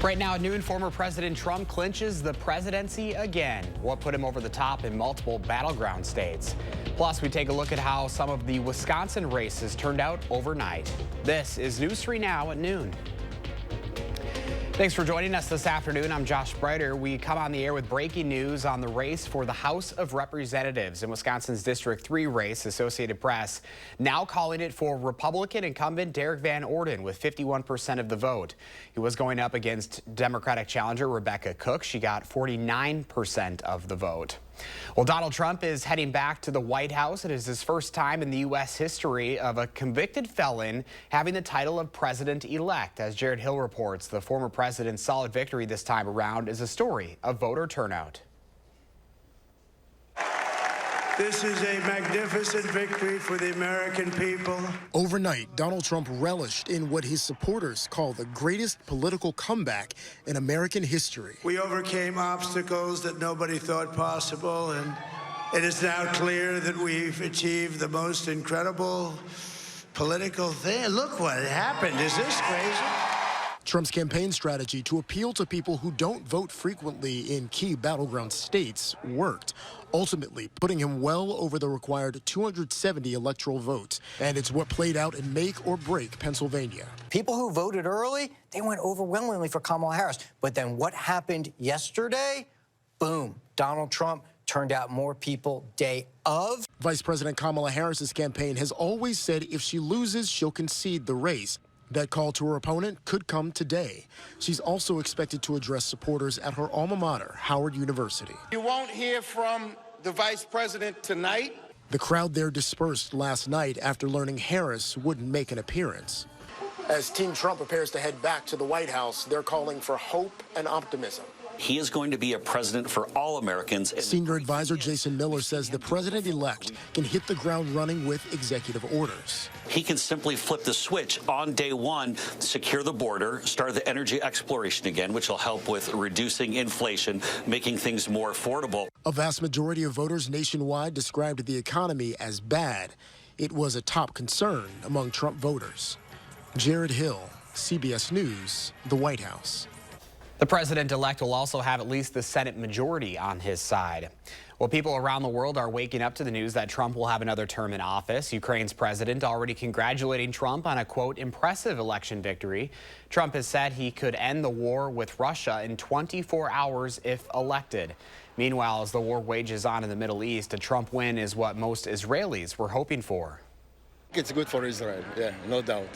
Right now at noon, former President Trump clinches the presidency again. What put him over the top in multiple battleground states? Plus, we take a look at how some of the Wisconsin races turned out overnight. This is News 3 Now at noon. Thanks for joining us this afternoon. I'm Josh Breiter. We come on the air with breaking news on the race for the House of Representatives in Wisconsin's District 3 race. Associated Press now calling it for Republican incumbent Derek Van Orden with 51% of the vote. He was going up against Democratic challenger Rebecca Cook. She got 49% of the vote. Well, Donald Trump is heading back to the White House. It is his first time in the U.S. history of a convicted felon having the title of president-elect. As Jared Hill reports, the former president's solid victory this time around is a story of voter turnout. This is a magnificent victory for the American people. Overnight, Donald Trump relished in what his supporters call the greatest political comeback in American history. We overcame obstacles that nobody thought possible, and it is now clear that we've achieved the most incredible political thing. Look what happened. Is this crazy? Trump's campaign strategy to appeal to people who don't vote frequently in key battleground states worked, ultimately putting him well over the required 270 electoral votes. And it's what played out in make or break Pennsylvania. People who voted early, they went overwhelmingly for Kamala Harris. But then what happened yesterday? Boom. Donald Trump turned out more people day of. Vice President Kamala Harris's campaign has always said if she loses, she'll concede the race. That call to her opponent could come today. She's also expected to address supporters at her alma mater, Howard University. You won't hear from the vice president tonight. The crowd there dispersed last night after learning Harris wouldn't make an appearance. As Team Trump prepares to head back to the White House, they're calling for hope and optimism. He is going to be a president for all Americans. Senior advisor Jason Miller says the president-elect can hit the ground running with executive orders. He can simply flip the switch on day one, secure the border, start the energy exploration again, which will help with reducing inflation, making things more affordable. A vast majority of voters nationwide described the economy as bad. It was a top concern among Trump voters. Jared Hill, CBS News, the White House. The president-elect will also have at least the Senate majority on his side. Well, people around the world are waking up to the news that Trump will have another term in office. Ukraine's president already congratulating Trump on a, quote, impressive election victory. Trump has said he could end the war with Russia in 24 hours if elected. Meanwhile, as the war wages on in the Middle East, a Trump win is what most Israelis were hoping for. It's good for Israel, yeah, no doubt.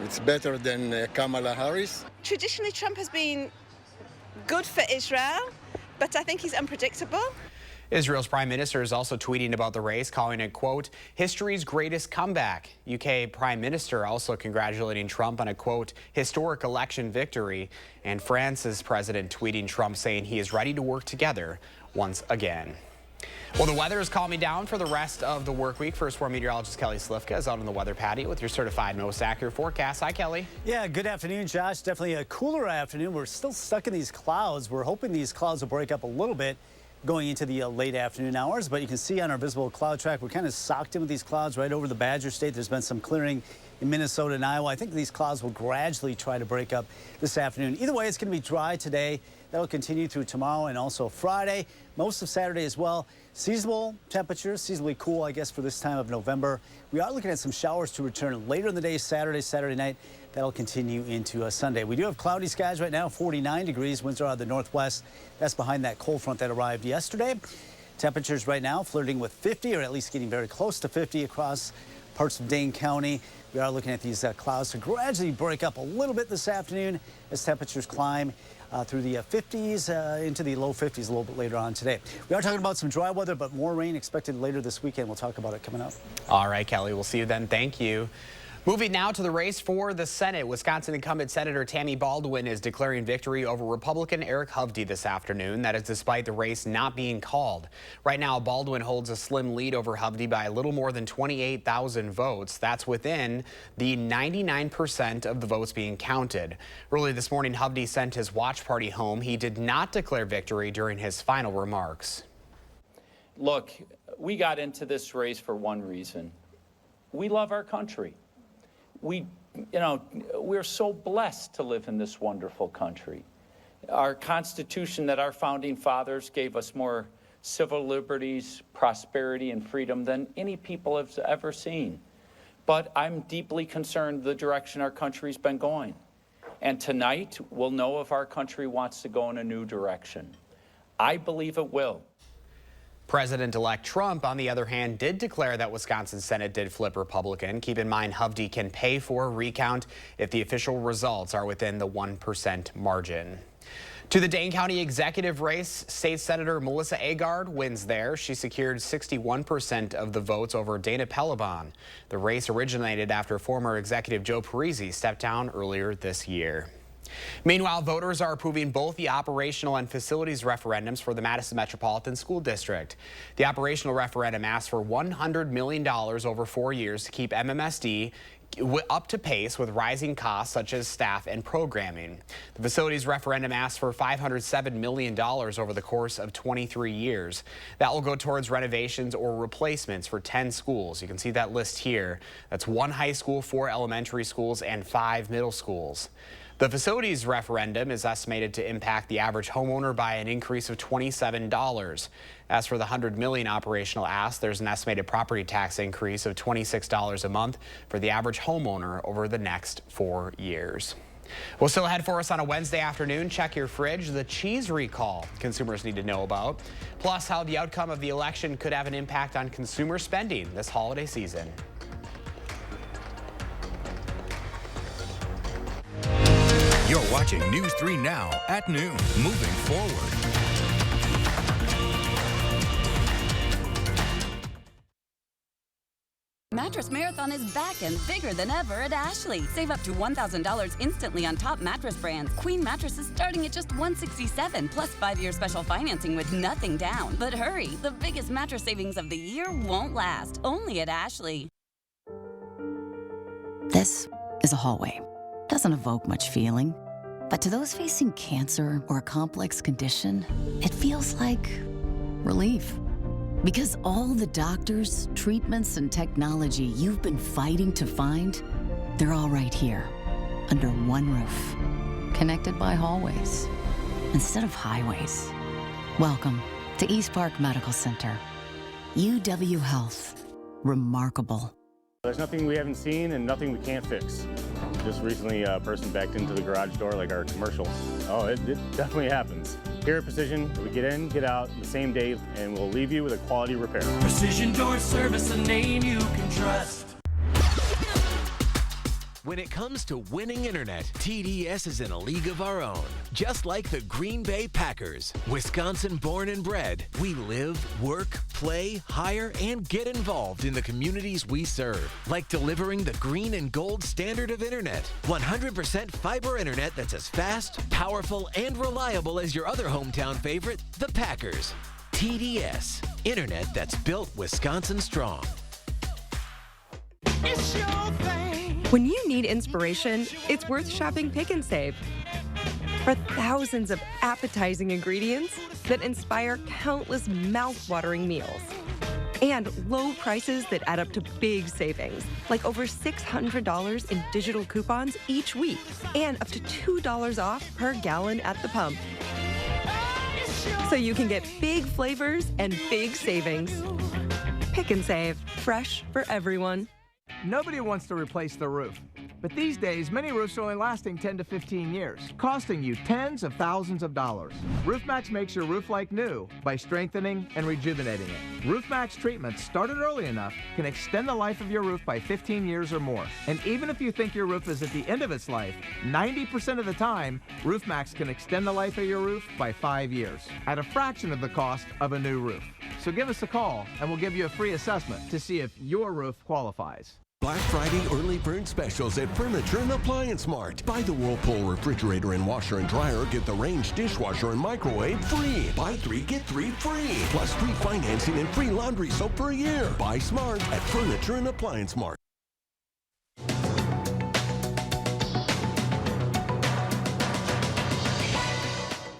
It's better than Kamala Harris. Traditionally, Trump has been good for Israel, but I think he's unpredictable. Israel's prime minister is also tweeting about the race, calling it, quote, history's greatest comeback. UK prime minister also congratulating Trump on a, quote, historic election victory. And France's president tweeting Trump saying he is ready to work together once again. Well, the weather is calming down for the rest of the work week. First Warn meteorologist Kelly Slifka is out on the weather patio with your certified most accurate forecast. Hi, Kelly. Yeah, good afternoon, Josh. Definitely a cooler afternoon. We're still stuck in these clouds. We're hoping these clouds will break up a little bit going into the late afternoon hours. But you can see on our visible cloud track, we're kind of socked in with these clouds right over the Badger State. There's been some clearing in Minnesota and Iowa. I think these clouds will gradually try to break up this afternoon. Either way, it's going to be dry today. That'll continue through tomorrow and also Friday, most of Saturday as well. Seasonable temperatures, seasonably cool, I guess, for this time of November. We are looking at some showers to return later in the day, Saturday night. That'll continue into Sunday. We do have cloudy skies right now, 49 degrees. Winds are out of the northwest. That's behind that cold front that arrived yesterday. Temperatures right now flirting with 50, or at least getting very close to 50 across parts of Dane County. We are looking at these clouds to gradually break up a little bit this afternoon as temperatures climb through the 50s into the low 50s a little bit later on today. We are talking about some dry weather, but more rain expected later this weekend. We'll talk about it coming up. All right, Kelly, we'll see you then. Thank you. Moving now to the race for the Senate. Wisconsin incumbent Senator Tammy Baldwin is declaring victory over Republican Eric Hovde this afternoon. That is despite the race not being called. Right now, Baldwin holds a slim lead over Hovde by a little more than 28,000 votes. That's within the 99% of the votes being counted. Early this morning, Hovde sent his watch party home. He did not declare victory during his final remarks. Look, we got into this race for one reason. We love our country. We're so blessed to live in this wonderful country. Our Constitution that our founding fathers gave us more civil liberties, prosperity, and freedom than any people have ever seen. But I'm deeply concerned the direction our country's been going. And tonight, we'll know if our country wants to go in a new direction. I believe it will. President-elect Trump, on the other hand, did declare that Wisconsin Senate did flip Republican. Keep in mind, Hovde can pay for a recount if the official results are within the 1% margin. To the Dane County executive race, State Senator Melissa Agard wins there. She secured 61% of the votes over Dana Pelleban. The race originated after former executive Joe Parisi stepped down earlier this year. Meanwhile, voters are approving both the operational and facilities referendums for the Madison Metropolitan School District. The operational referendum asks for $100 million over 4 years to keep MMSD up to pace with rising costs such as staff and programming. The facilities referendum asks for $507 million over the course of 23 years. That will go towards renovations or replacements for 10 schools. You can see that list here. That's 1 high school, 4 elementary schools, and 5 middle schools. The facilities referendum is estimated to impact the average homeowner by an increase of $27. As for the $100 million operational ask, there's an estimated property tax increase of $26 a month for the average homeowner over the next 4 years. Well, still ahead for us on a Wednesday afternoon. Check your fridge. The cheese recall consumers need to know about. Plus, how the outcome of the election could have an impact on consumer spending this holiday season. You're watching News 3 Now at noon. Moving forward. Mattress Marathon is back and bigger than ever at Ashley. Save up to $1,000 instantly on top mattress brands. Queen mattresses starting at just $167, plus 5-year special financing with nothing down. But hurry, the biggest mattress savings of the year won't last. Only at Ashley. This is a hallway. Doesn't evoke much feeling. But to those facing cancer or a complex condition, it feels like relief. Because all the doctors, treatments, and technology you've been fighting to find, they're all right here, under one roof, connected by hallways instead of highways. Welcome to East Park Medical Center. UW Health. Remarkable. There's nothing we haven't seen and nothing we can't fix. Just recently, a person backed into the garage door like our commercial. Oh, it definitely happens. Here at Precision, we get in, get out the same day, and we'll leave you with a quality repair. Precision Door Service, a name you can trust. When it comes to winning internet, TDS is in a league of our own. Just like the Green Bay Packers, Wisconsin born and bred, we live, work, play, hire, and get involved in the communities we serve. Like delivering the green and gold standard of internet. 100% fiber internet that's as fast, powerful, and reliable as your other hometown favorite, the Packers. TDS, internet that's built Wisconsin strong. It's your thing. When you need inspiration, it's worth shopping Pick and Save. For thousands of appetizing ingredients that inspire countless mouth-watering meals. And low prices that add up to big savings, like over $600 in digital coupons each week, and up to $2 off per gallon at the pump. So you can get big flavors and big savings. Pick and Save, fresh for everyone. Nobody wants to replace the roof. But these days, many roofs are only lasting 10 to 15 years, costing you tens of thousands of dollars. RoofMax makes your roof like new by strengthening and rejuvenating it. RoofMax treatments, started early enough, can extend the life of your roof by 15 years or more. And even if you think your roof is at the end of its life, 90% of the time, RoofMax can extend the life of your roof by 5 years at a fraction of the cost of a new roof. So give us a call and we'll give you a free assessment to see if your roof qualifies. Black Friday early bird specials at Furniture and Appliance Mart. Buy the Whirlpool refrigerator and washer and dryer, get the Range dishwasher and microwave free. Buy 3, get 3 free. Plus free financing and free laundry soap for a year. Buy smart at Furniture and Appliance Mart.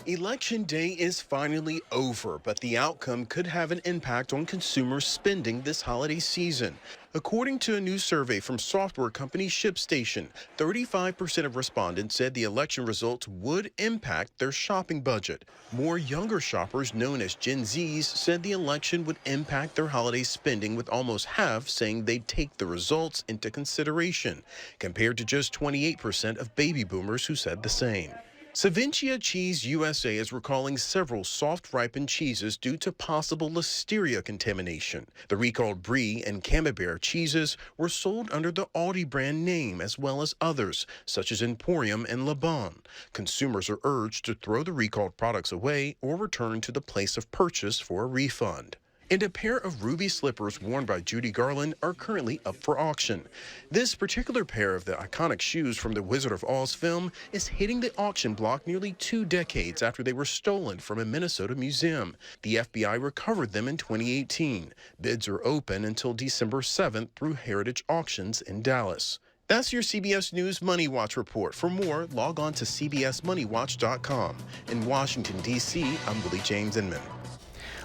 Election day is finally over, but the outcome could have an impact on consumer spending this holiday season. According to a new survey from software company ShipStation, 35% of respondents said the election results would impact their shopping budget. More younger shoppers, known as Gen Zs, said the election would impact their holiday spending, with almost half saying they'd take the results into consideration, compared to just 28% of baby boomers who said the same. Savintia Cheese USA is recalling several soft-ripened cheeses due to possible listeria contamination. The recalled Brie and Camembert cheeses were sold under the Aldi brand name, as well as others, such as Emporium and Le Bon. Consumers are urged to throw the recalled products away or return to the place of purchase for a refund. And a pair of ruby slippers worn by Judy Garland are currently up for auction. This particular pair of the iconic shoes from the Wizard of Oz film is hitting the auction block nearly 2 decades after they were stolen from a Minnesota museum. The FBI recovered them in 2018. Bids are open until December 7th through Heritage Auctions in Dallas. That's your CBS News Money Watch report. For more, log on to cbsmoneywatch.com. In Washington, D.C., I'm Willie James Inman.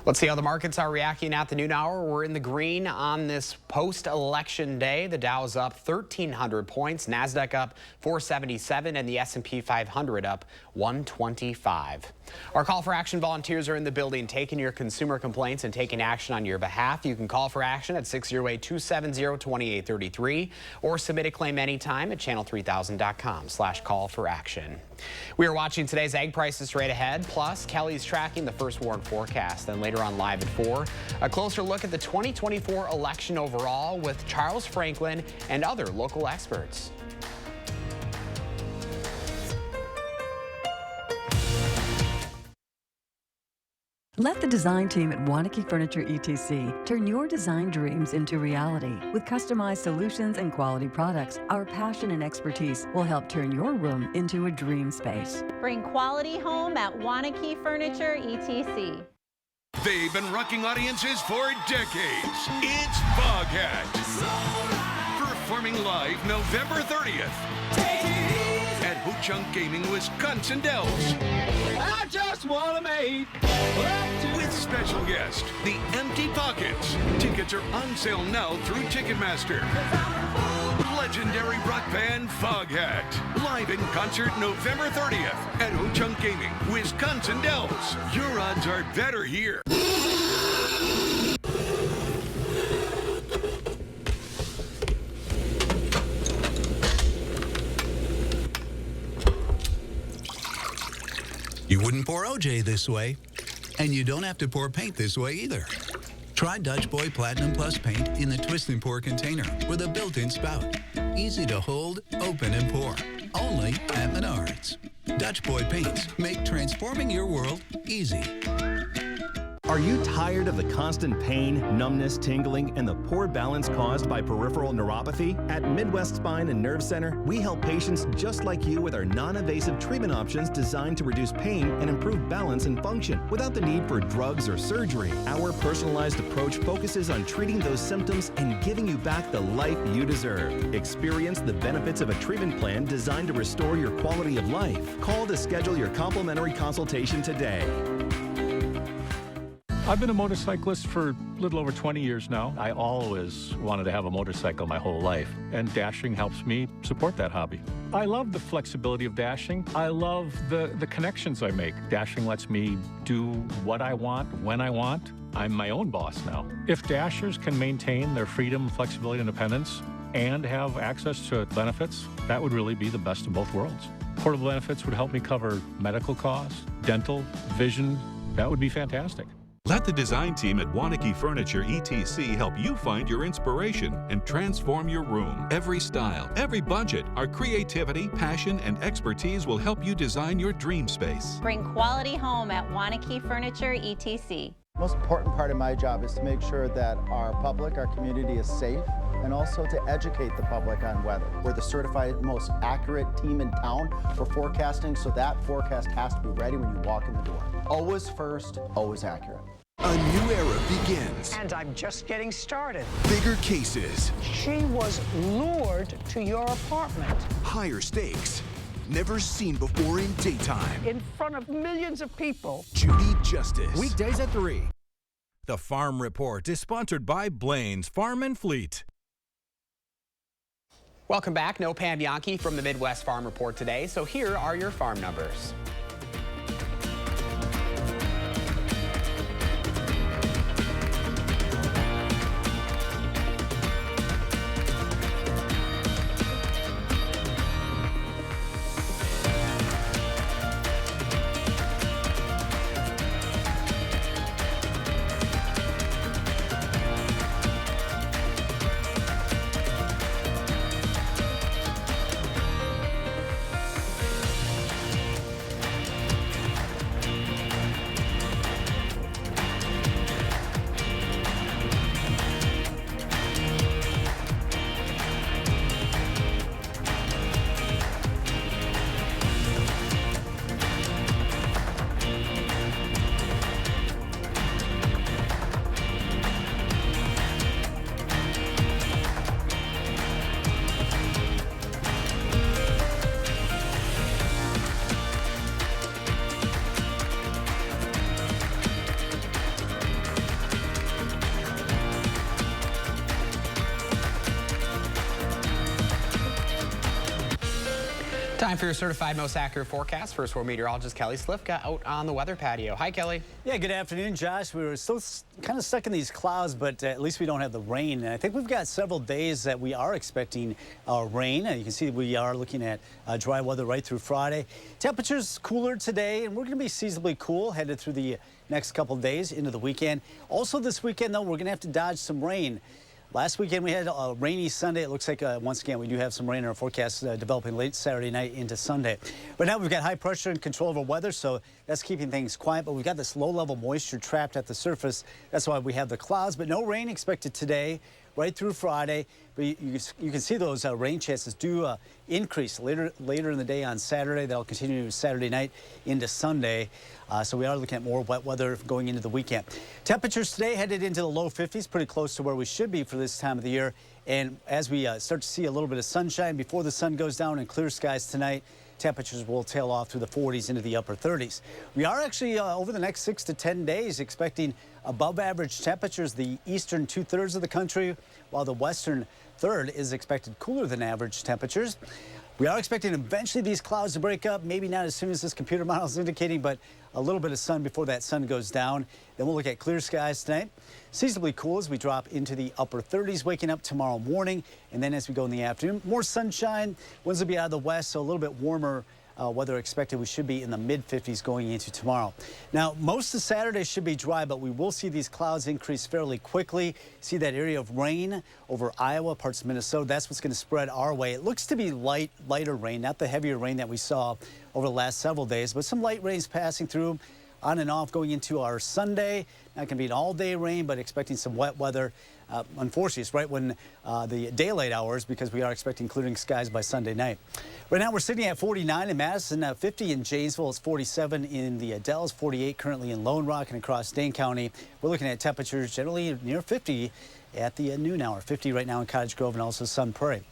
Let's see how the markets are reacting at the noon hour. We're in the green on this post-election day. The Dow's up 1,300 points, NASDAQ up 477, and the S&P 500 up 125. Our Call for Action volunteers are in the building taking your consumer complaints and taking action on your behalf. You can call for action at 608-270-2833 or submit a claim anytime at channel3000.com/call-for-action. We are watching today's egg prices straight ahead. Plus, Kelly's tracking the first warn forecast. Then later on live at 4, a closer look at the 2024 election overall with Charles Franklin and other local experts. Let the design team at Wanakee Furniture ETC turn your design dreams into reality. With customized solutions and quality products, our passion and expertise will help turn your room into a dream space. Bring quality home at Wanakee Furniture ETC. They've been rocking audiences for decades. It's Foghat. Performing live November 30th at Ho Chunk Gaming, Wisconsin Dells. I just want to make with special guest, the Empty Pockets. Tickets are on sale now through Ticketmaster. Legendary rock band Foghat. Live in concert November 30th at Ho Chunk Gaming, Wisconsin Dells. Your odds are better here. You wouldn't pour OJ this way, and you don't have to pour paint this way either. Try Dutch Boy Platinum Plus paint in the twist and pour container with a built-in spout. Easy to hold, open, and pour. Only at Menards. Dutch Boy paints make transforming your world easy. Are you tired of the constant pain, numbness, tingling, and the poor balance caused by peripheral neuropathy? At Midwest Spine and Nerve Center, we help patients just like you with our non-invasive treatment options designed to reduce pain and improve balance and function without the need for drugs or surgery. Our personalized approach focuses on treating those symptoms and giving you back the life you deserve. Experience the benefits of a treatment plan designed to restore your quality of life. Call to schedule your complimentary consultation today. I've been a motorcyclist for a little over 20 years now. I always wanted to have a motorcycle my whole life, and dashing helps me support that hobby. I love the flexibility of dashing. I love the connections I make. Dashing lets me do what I want, when I want. I'm my own boss now. If dashers can maintain their freedom, flexibility, and independence, and have access to benefits, that would really be the best of both worlds. Portable benefits would help me cover medical costs, dental, vision. That would be fantastic. Let the design team at Wanakee Furniture ETC help you find your inspiration and transform your room. Every style, every budget, our creativity, passion, and expertise will help you design your dream space. Bring quality home at Wanakee Furniture ETC. The most important part of my job is to make sure that our public, our community is safe, and also to educate the public on weather. We're the certified most accurate team in town for forecasting, so that forecast has to be ready when you walk in the door. Always first, always accurate. A new era begins. And I'm just getting started. Bigger cases. She was lured to your apartment. Higher stakes. never seen before in daytime. In front of millions of people. Judy Justice. Weekdays at 3. The Farm Report is sponsored by Blaine's Farm and Fleet. Welcome back. No Pam Yankee from the Midwest Farm Report today. So here are your farm numbers. Time for your certified most accurate forecast. First, we're meteorologist Kelly Slifka out on the weather patio. Hi, Kelly. Yeah, good afternoon, Josh. We were still kind of stuck in these clouds, but at least we don't have the rain. And I think we've got several days that we are expecting rain. And you can see we are looking at dry weather right through Friday. Temperatures cooler today, and we're going to be seasonably cool headed through the next couple of days into the weekend. Also this weekend, though, we're going to have to dodge some rain. Last weekend, we had a rainy Sunday. It looks like, once again, we do have some rain in our forecast developing late Saturday night into Sunday. But now we've got high pressure and control over weather, so that's keeping things quiet. But we've got this low-level moisture trapped at the surface. That's why we have the clouds, but no rain expected today, right through Friday. But you can see those rain chances do increase later in the day on Saturday. That'll continue Saturday night into Sunday. So we are looking at more wet weather going into the weekend. Temperatures today headed into the low 50s, pretty close to where we should be for this time of the year. And as we start to see a little bit of sunshine before the sun goes down and clear skies tonight, temperatures will tail off through the 40s into the upper 30s. We are actually over the next 6 to 10 days expecting above average temperatures the eastern 2/3 of the country, while the western third is expected cooler than average temperatures. We are expecting eventually these clouds to break up, maybe not as soon as this computer model is indicating, but a little bit of sun before that sun goes down. Then we'll look at clear skies tonight. Seasonably cool as we drop into the upper 30s, waking up tomorrow morning. And then as we go in the afternoon, more sunshine. Winds will be out of the west, so a little bit warmer weather expected. We should be in the mid-50s going into tomorrow. Now, most of Saturday should be dry, but we will see these clouds increase fairly quickly. See that area of rain over Iowa, parts of Minnesota. That's what's going to spread our way. It looks to be lighter rain, not the heavier rain that we saw over the last several days, but some light rains passing through on and off going into our Sunday. Not going to be an all-day rain, but expecting some wet weather. Unfortunately, it's right when the daylight hours, because we are expecting clearing skies by Sunday night. Right now, we're sitting at 49 in Madison, 50 in Janesville. It's 47 in the Dells, 48 currently in Lone Rock and across Dane County. We're looking at temperatures generally near 50 at the noon hour. 50 right now in Cottage Grove and also Sun Prairie.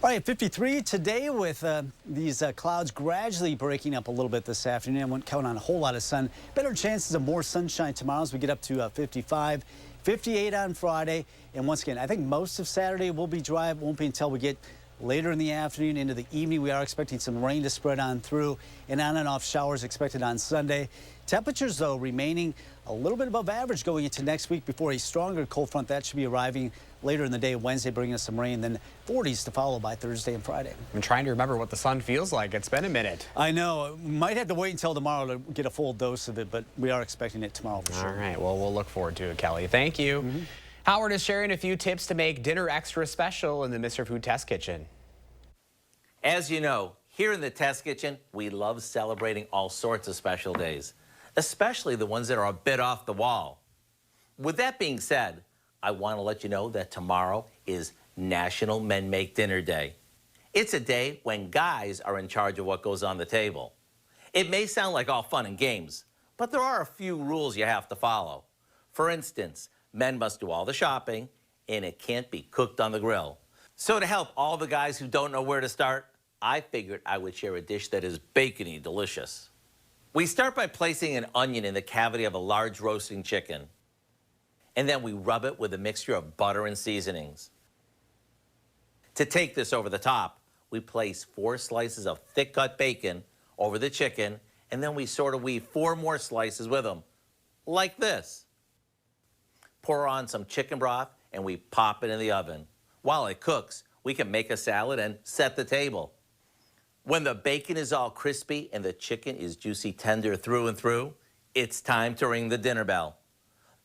All right, 53 today with these clouds gradually breaking up a little bit this afternoon. I won't count on a whole lot of sun. Better chances of more sunshine tomorrow as we get up to 55. 58 on Friday. And once again, I think most of Saturday will be dry. It won't be until we get later in the afternoon into the evening. We are expecting some rain to spread on through, and on and off showers expected on Sunday. Temperatures, though, remaining a little bit above average going into next week before a stronger cold front that should be arriving later in the day Wednesday, bringing us some rain, then 40s to follow by Thursday and Friday. I'm trying to remember what the sun feels like. It's been a minute. I know. Might have to wait until tomorrow to get a full dose of it, but we are expecting it tomorrow for sure. All right. Well, we'll look forward to it, Kelly. Thank you. Howard is sharing a few tips to make dinner extra special in the Mr. Food Test Kitchen. As you know, here in the Test Kitchen, we love celebrating all sorts of special days, especially the ones that are a bit off the wall. With that being said, I want to let you know that tomorrow is National Men Make Dinner Day. It's a day when guys are in charge of what goes on the table. It may sound like all fun and games, but there are a few rules you have to follow. For instance, men must do all the shopping, and it can't be cooked on the grill. So to help all the guys who don't know where to start, I figured I would share a dish that is bacony delicious. We start by placing an onion in the cavity of a large roasting chicken, and then we rub it with a mixture of butter and seasonings. To take this over the top, we place 4 slices of thick-cut bacon over the chicken, and then we sort of weave 4 more slices with them, like this. Pour on some chicken broth, and we pop it in the oven. While it cooks, we can make a salad and set the table. When the bacon is all crispy and the chicken is juicy tender through and through, it's time to ring the dinner bell.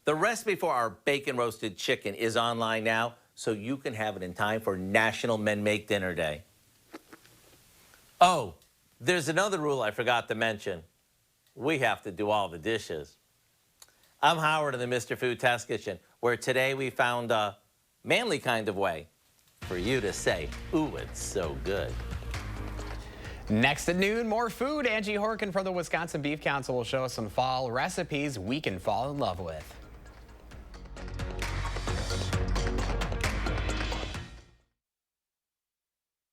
The recipe for our bacon roasted chicken is online now, so you can have it in time for National Men Make Dinner Day. Oh, there's another rule I forgot to mention. We have to do all the dishes. I'm Howard in the Mr. Food Test Kitchen, where today we found a manly kind of way for you to say, ooh, it's so good. Next at noon, more food. Angie Horkin from the Wisconsin Beef Council will show us some fall recipes we can fall in love with.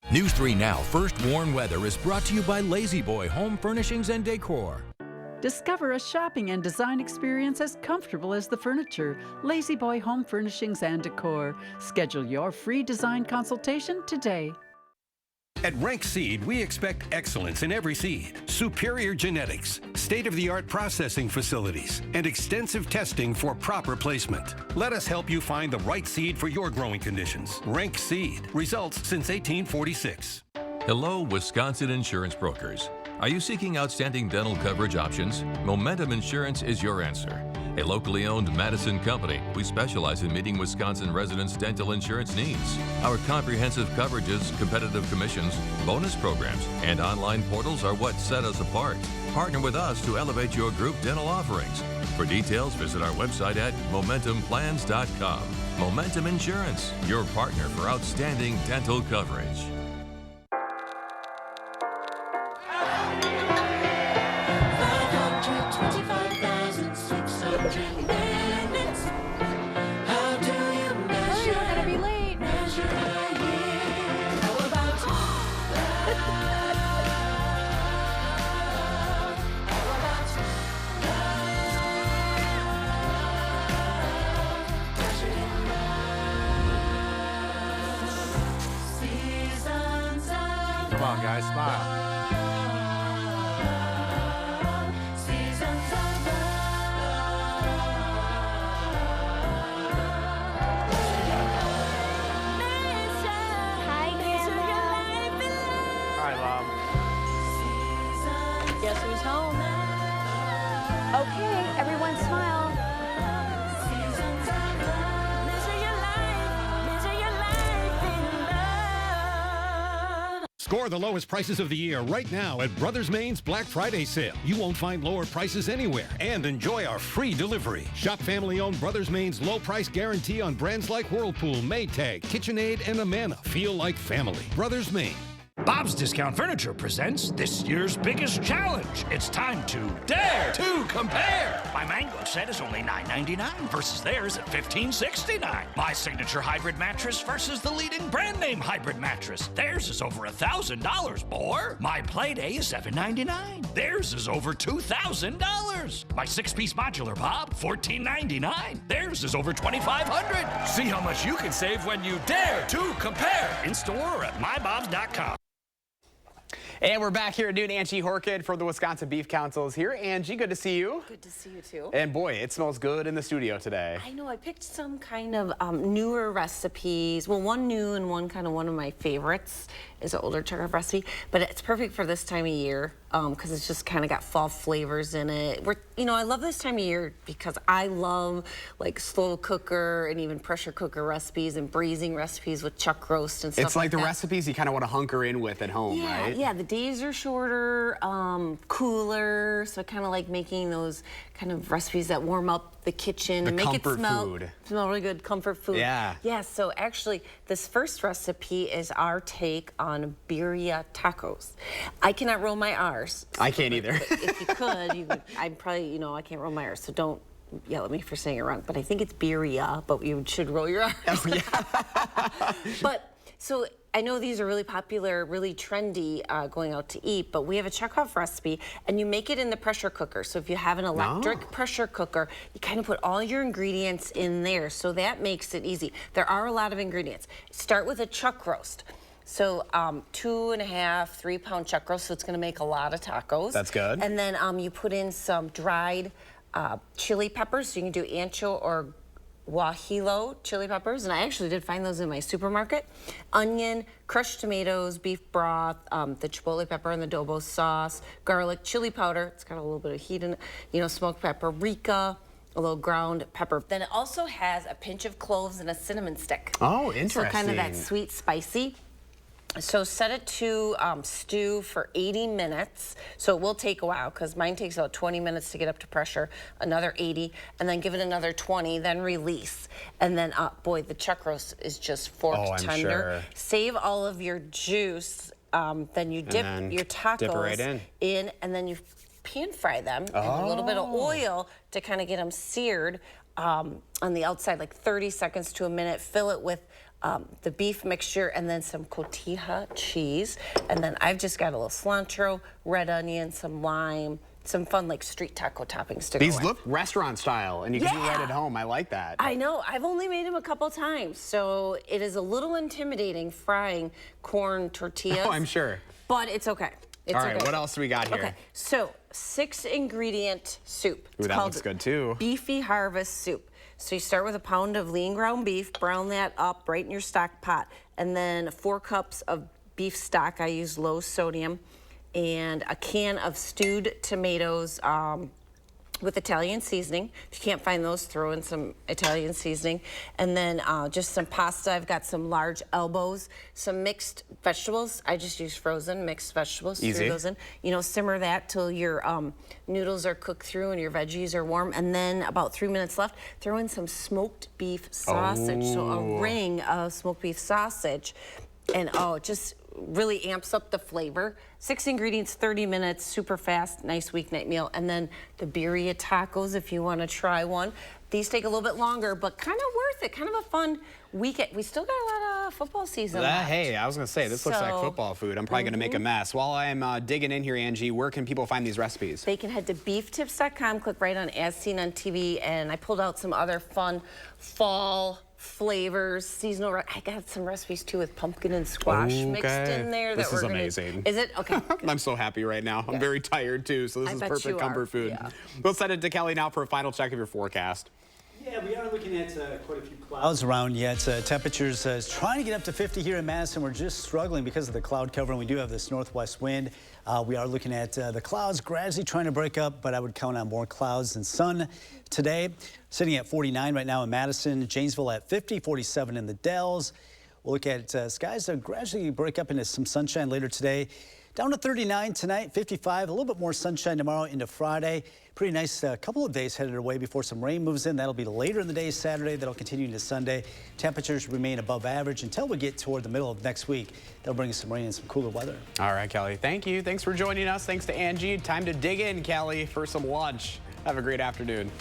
News 3 Now First Warn Weather is brought to you by Lazy Boy Home Furnishings and Decor. Discover a shopping and design experience as comfortable as the furniture. Lazy Boy Home Furnishings and Decor. Schedule your free design consultation today. At Rank Seed, we expect excellence in every seed, superior genetics, state-of-the-art processing facilities, and extensive testing for proper placement. Let us help you find the right seed for your growing conditions. Rank Seed, results since 1846. Hello, Wisconsin insurance brokers. Are you seeking outstanding dental coverage options? Momentum Insurance is your answer. A locally owned Madison company, we specialize in meeting Wisconsin residents' dental insurance needs. Our comprehensive coverages, competitive commissions, bonus programs, and online portals are what set us apart. Partner with us to elevate your group dental offerings. For details, visit our website at MomentumPlans.com. Momentum Insurance, your partner for outstanding dental coverage. Come on, guys, smile. Hi, Mom. Guess who's home? Okay, everyone smile. Score the lowest prices of the year right now at Brothers Main's Black Friday sale. You won't find lower prices anywhere. And enjoy our free delivery. Shop family-owned Brothers Main's low price guarantee on brands like Whirlpool, Maytag, KitchenAid, and Amana. Feel like family. Brothers Main. Bob's Discount Furniture presents this year's biggest challenge. It's time to dare to compare. My mango set is only $9.99 versus theirs at $15.69. My signature hybrid mattress versus the leading brand name hybrid mattress. Theirs is over $1,000 more. My Playday is $7.99. Theirs is over $2,000. My 6-piece modular Bob, $14.99. Theirs is over $2,500. See how much you can save when you dare to compare. In store or at mybobs.com. And we're back here at noon. Angie Horkin from the Wisconsin Beef Council is here. Angie, good to see you. Good to see you too. And boy, it smells good in the studio today. I know, I picked some kind of newer recipes. Well, one new and one of my favorites is an older turkey recipe, but it's perfect for this time of year because it's just kind of got fall flavors in it. I love this time of year because I love like slow cooker and even pressure cooker recipes and braising recipes with chuck roast and stuff. It's like the recipes you kind of want to hunker in with at home, right? Yeah, the days are shorter, cooler, so I kind of like making those kind of recipes that warm up the kitchen and make it smell really good, comfort food. Yeah. Yeah, so actually this first recipe is our take on birria tacos. I cannot roll my R's. So I can't either. If you could, I'd probably, I can't roll my R's, so don't yell at me for saying it wrong, but I think it's birria, but you should roll your R's. Oh, yeah. But so I know these are really popular, really trendy going out to eat, but we have a checkoff recipe, and you make it in the pressure cooker. So if you have an electric pressure cooker, you kind of put all your ingredients in there, so that makes it easy. There are a lot of ingredients. Start with a chuck roast. So 2.5, 3 pound chuck roast, so it's gonna make a lot of tacos. That's good. And then you put in some dried chili peppers, so you can do ancho or guajillo chili peppers, and I actually did find those in my supermarket. Onion, crushed tomatoes, beef broth, the chipotle pepper and the adobo sauce, garlic, chili powder, it's got a little bit of heat in it, you know, smoked paprika, a little ground pepper. Then it also has a pinch of cloves and a cinnamon stick. Oh, interesting. So kind of that sweet, spicy. So set it to stew for 80 minutes. So it will take a while because mine takes about 20 minutes to get up to pressure, another 80, and then give it another 20, then release. And then, boy, the chuck roast is just forked tender. Sure. Save all of your juice, then you dip your tacos in, and then you pan fry them in a little bit of oil to kind of get them seared on the outside, like 30 seconds to a minute. Fill it with the beef mixture and then some cotija cheese. And then I've just got a little cilantro, red onion, some lime, some fun like street taco toppings to go with. These look restaurant style, and you can do right at home. I like that. I know. I've only made them a couple times, so it is a little intimidating frying corn tortillas. Oh, I'm sure. But it's okay. It's All right, okay. what else do we got here? Okay, so 6-ingredient soup. Ooh, that looks good too. Beefy Harvest soup. So you start with a pound of lean ground beef, brown that up right in your stock pot, and then 4 cups of beef stock. I use low sodium, and a can of stewed tomatoes with Italian seasoning. If you can't find those, throw in some Italian seasoning. And then just some pasta. I've got some large elbows, some mixed vegetables. I just use frozen mixed vegetables. Easy. Throw those in. You know, simmer that till your noodles are cooked through and your veggies are warm. And then about 3 minutes left, throw in some smoked beef sausage. So a ring of smoked beef sausage. And it just really amps up the flavor. 6 ingredients, 30 minutes, super fast, nice weeknight meal. And then the birria tacos, if you want to try one. These take a little bit longer, but kind of worth it. Kind of a fun weekend. We still got a lot of football season left. Hey, I was going to say, this looks like football food. I'm probably going to make a mess. While I'm digging in here, Angie, where can people find these recipes? They can head to beeftips.com, click right on As Seen on TV, and I pulled out some other fun fall flavors, seasonal. I got some recipes too with pumpkin and squash mixed in there. This is amazing. Is it? Okay. I'm so happy right now. I'm very tired too, so this is perfect comfort food. Yeah. We'll send it to Kelly now for a final check of your forecast. Yeah, we are looking at quite a few clouds around yet. Temperatures is trying to get up to 50 here in Madison. We're just struggling because of the cloud cover, and we do have this northwest wind. We are looking at the clouds gradually trying to break up, but I would count on more clouds than sun today. Sitting at 49 right now in Madison, Janesville at 50, 47 in the Dells. We'll look at skies that gradually break up into some sunshine later today. Down to 39 tonight, 55, a little bit more sunshine tomorrow into Friday. Pretty nice couple of days headed away before some rain moves in. That'll be later in the day Saturday. That'll continue into Sunday. Temperatures remain above average until we get toward the middle of next week. That'll bring us some rain and some cooler weather. All right, Kelly. Thank you. Thanks for joining us. Thanks to Angie. Time to dig in, Kelly, for some lunch. Have a great afternoon.